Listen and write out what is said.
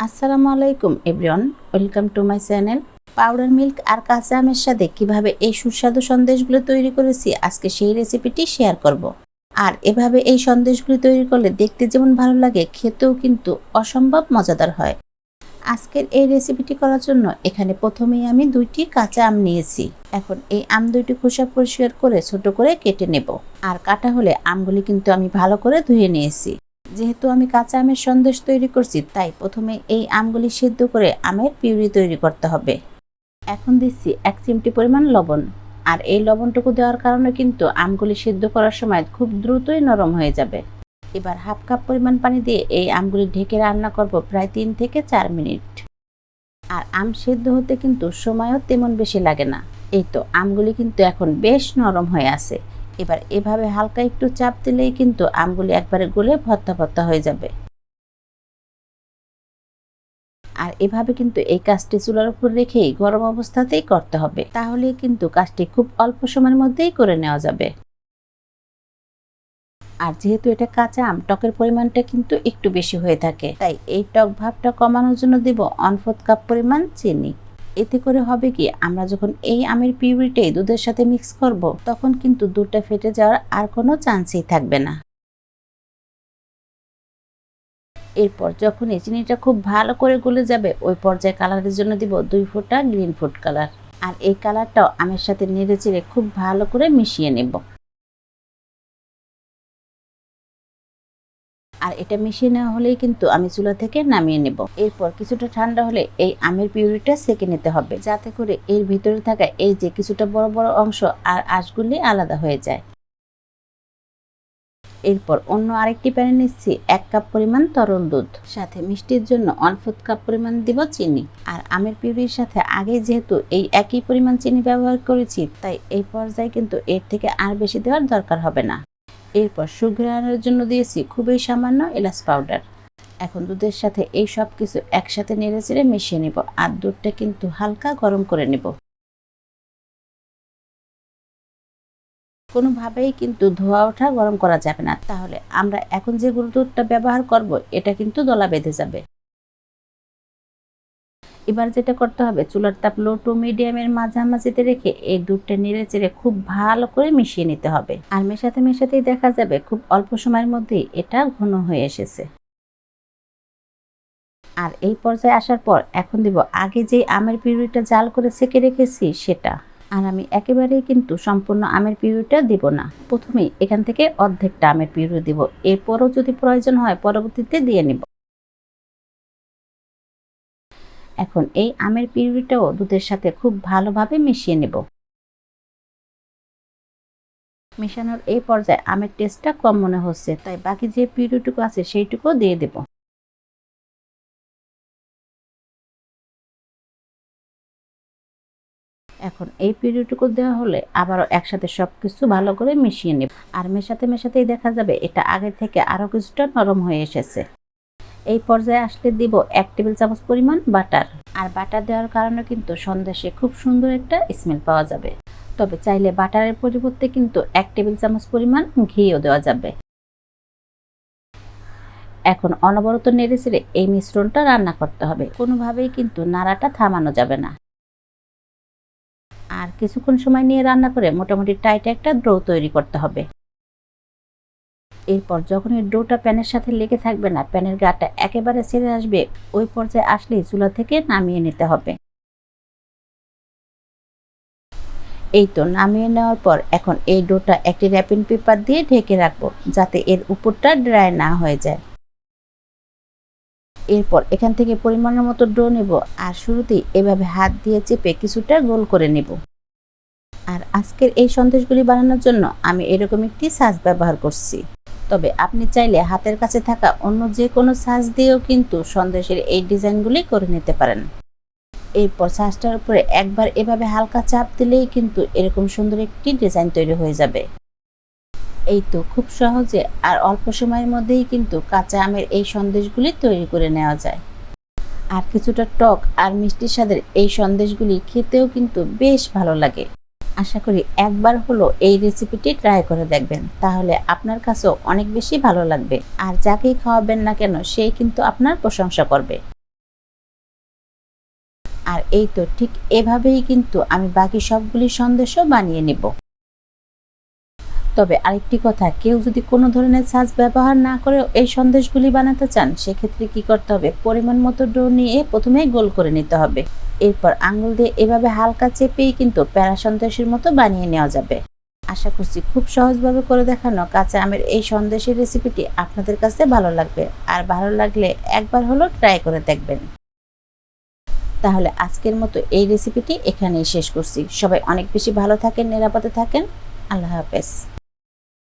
আসসালামু আলাইকুম everyone, welcome to my channel. Powder milk আর কাঁচা আমের সাথে কিভাবে এই সুস্বাদু সন্দেশগুলো তৈরি করেছি আজকে সেই রেসিপিটি শেয়ার করব। আর এভাবে এই সন্দেশগুলো তৈরি করলে দেখতে যেমন ভালো লাগে, খেতেও কিন্তু অসম্ভব মজাদার হয়। আজকের এই রেসিপিটি করার জন্য এখানে প্রথমেই আমি 2টি কাঁচা আম নিয়েছি। এখন এই আম 2টি খোসা পরিষ্কার করে ছোট করে কেটে নেব। আর কাটা হলে আমগুলি কিন্তু আমি ভালো করে ধুয়ে নিয়েছি। যেহেতু আমি কাঁচা আমের সন্দেশ তৈরি করছি, তাই প্রথমে এই আমগুলি সিদ্ধ করে আমের পিউরি তৈরি করতে হবে। এখন দিচ্ছি 1 চিমটি পরিমাণ লবণ। আর এই লবণটুকু দেওয়ার কারণে কিন্তু আমগুলি সিদ্ধ করার সময় খুব দ্রুতই নরম হয়ে যাবে। এবার হাফ কাপ পরিমাণ পানি দিয়ে এই আমগুলি ঢেকে রান্না করব প্রায় 3 থেকে 4 মিনিট। আর আম সিদ্ধ হতে কিন্তু সময়ও তেমন বেশি লাগে না। এই তো আমগুলি কিন্তু এখন বেশ নরম হয়ে আছে। এবার এভাবে হালকা একটু চাপ দিলেই কিন্তু আমগুলি একবারে গলে ভর্তা ভর্তা হয়ে যাবে। আর এভাবে কিন্তু এই কাজটি চুলার উপর রেখেই গরম অবস্থাতেই করতে হবে, তাহলে কিন্তু কাজটি খুব অল্প সময়ের মধ্যেই করে নেওয়া যাবে। আর যেহেতু এটা কাঁচা আম, টকের পরিমাণটা কিন্তু একটু বেশি হয়ে থাকে, তাই এই টক ভাবটা কমানোর জন্য দেব 1/4 কাপ পরিমাণ চিনি। এতে করে হবে কি, আমরা যখন এই আমের পিউরিটাই দুধের সাথে মিক্স করব, তখন কিন্তু দুধটা ফেটে যাওয়ার আর কোনো চান্সই থাকবে না। এরপর যখন এই চিনিটা খুব ভালো করে গলে যাবে, ওই পর্যায়ে কালারের জন্য দিব 2 ফোঁটা গ্রিন ফুড কালার। আর এই কালারটাও আমের সাথে নেড়ে চেড়ে খুব ভালো করে মিশিয়ে নেব। আর এটা মিশিয়ে নেওয়া হলেই কিন্তু আমি চুলা থেকে নামিয়ে নেব। এরপর কিছুটা ঠান্ডা হলে এই আমের পিউরিটা সেঁকে নিতে হবে, যাতে করে এর ভিতরে থাকা এই যে কিছুটা বড় বড় অংশ আর আঁশগুলি আলাদা হয়ে যায়। এরপর অন্য আরেকটি প্যানে নিচ্ছি 1 কাপ পরিমাণ তরল দুধ, সাথে মিষ্টির জন্য 1/4 কাপ পরিমাণ দিব চিনি। আর আমের পিউরির সাথে আগে যেহেতু এই একই পরিমাণ চিনি ব্যবহার করেছি, তাই এই পর্যায়ে কিন্তু এর থেকে আর বেশি দেওয়ার দরকার হবে না। এরপর সুঘ্রাণের জন্য দিয়েছি খুবই সামান্য এলাচ পাউডার। এখন দুধের সাথে এই সব কিছু একসাথে নেড়ে চেড়ে মিশিয়ে নেব। আর দুধটা কিন্তু হালকা গরম করে নেব। কোনোভাবেই কিন্তু ধোয়া ওঠা গরম করা যাবে না, তাহলে আমরা এখন যে গুঁড়ো দুধটা ব্যবহার করব এটা কিন্তু দলা বেঁধে যাবে। এবার যেটা করতে হবে, চুলার তাপ লো টু মিডিয়ামের মাঝামাঝিতে রেখে এই দুধটা নেড়ে চেড়ে খুব ভালো করে মিশিয়ে নিতে হবে। আর মেশাতে মেশাতেই দেখা যাবে খুব অল্প সময়ের মধ্যেই এটা ঘন হয়ে এসেছে। আর এই পর্যায়ে আসার পর এখন দিব আগে যে আমের পিউরিটা জাল করে সেঁকে রেখেছি সেটা। আর আমি একেবারেই কিন্তু সম্পূর্ণ আমের পিউরিটা দিব না, প্রথমেই এখান থেকে অর্ধেকটা আমের পিউরি দিব। এরপরও যদি প্রয়োজন হয় পরবর্তীতে দিয়ে নিব। এখন এই আমের পিউরিটাও দুধের সাথে খুব ভালোভাবে মিশিয়ে নেব। মেশানোর এই পর্যায়ে আমের টেস্টটা কম মনে হচ্ছে, তাই বাকি যে পিউরিটুকু আছে সেইটুকু দিয়ে দেব। এখন এই পিউরিটুকু দেওয়া হলে আবারও একসাথে সবকিছু ভালো করে মিশিয়ে নেব। আর মেশাতে মেশাতেই দেখা যাবে এটা আগে থেকে আরো কিছুটা নরম হয়ে এসেছে। এই পর্যায়ে আসলে দিব 1 টেবিল চামচ পরিমাণ বাটার। আর বাটার দেওয়ার কারণে কিন্তু সন্দেশে খুব সুন্দর একটা স্মেল পাওয়া যাবে। তবে চাইলে বাটারের পরিবর্তে কিন্তু 1 টেবিল চামচ পরিমাণ ঘিও দেওয়া যাবে। এখন অনবরত নেড়ে চেড়ে এই মিশ্রণটা রান্না করতে হবে, কোনোভাবেই কিন্তু নাড়াটা থামানো যাবে না। আর কিছুক্ষণ সময় নিয়ে রান্না করে মোটামুটি টাইট একটা ডো তৈরি করতে হবে। এরপর যখন এই ডোটা প্যানের সাথে লেগে থাকবে না, প্যানের গাটা একেবারে ছেড়ে আসবে, ওই পর্যায়ে আসলেই চুলা থেকে নামিয়ে নিতে হবে। এই তো নামিয়ে নেওয়ার পর এখন এই ডোটা একটি র্যাপিং পেপার দিয়ে ঢেকে রাখবো, যাতে এর উপরটা ড্রাই না হয়ে যায়। এরপর এখান থেকে পরিমাণের মতো ডো নেব। আর শুরুতেই এভাবে হাত দিয়ে চেপে কিছুটা গোল করে নেব। আর আজকের এই সন্দেশগুলি বানানোর জন্য আমি এরকম একটি সাজ ব্যবহার করছি। তবে আপনি চাইলে হাতের কাছে থাকা অন্য যে কোনো সাজ দিয়েও কিন্তু সন্দেশের এই ডিজাইনগুলি করে নিতে পারেন। এরপর সাজটার উপরে একবার এভাবে হালকা চাপ দিলেই কিন্তু এরকম সুন্দর একটি ডিজাইন তৈরি হয়ে যাবে। এই তো খুব সহজে আর অল্প সময়ের মধ্যেই কিন্তু কাঁচা আমের এই সন্দেশগুলি তৈরি করে নেওয়া যায়। আর কিছুটা টক আর মিষ্টি স্বাদের এই সন্দেশগুলি খেতেও কিন্তু বেশ ভালো লাগে। আশা করি একবার হলো এই রেসিপিটি ট্রাই করে দেখবেন, তাহলে আপনার কাছেও অনেক বেশি ভালো লাগবে। আর যাকেই খাওয়াবেন না কেন, সেই কিন্তু আপনার প্রশংসা করবে। আর এই তো ঠিক এভাবেই কিন্তু আমি বাকি সবগুলি সন্দেশও বানিয়ে নেব। তবে আরেকটি কথা, কেউ যদি কোনো ধরনের ছাঁচ ব্যবহার না করে এই সন্দেশগুলি বানাতে চান, সেক্ষেত্রে কি করতে হবে, পরিমাণ মতো ডো নিয়ে প্রথমেই গোল করে নিতে হবে। এরপর আঙুল দিয়ে এভাবে হালকা চেপেই কিন্তু প্যারা সন্দেশের মতো বানিয়ে নেওয়া যাবে। আশা করছি খুব সহজভাবে করে দেখানো কাঁচা আমের এই সন্দেশের রেসিপিটি আপনাদের কাছে ভালো লাগবে। আর ভালো লাগলে একবার হলেও ট্রাই করে দেখবেন। তাহলে আজকের মতো এই রেসিপিটি এখানেই শেষ করছি। সবাই অনেক বেশি ভালো থাকেন, নিরাপদে থাকেন। আল্লাহ হাফেজ।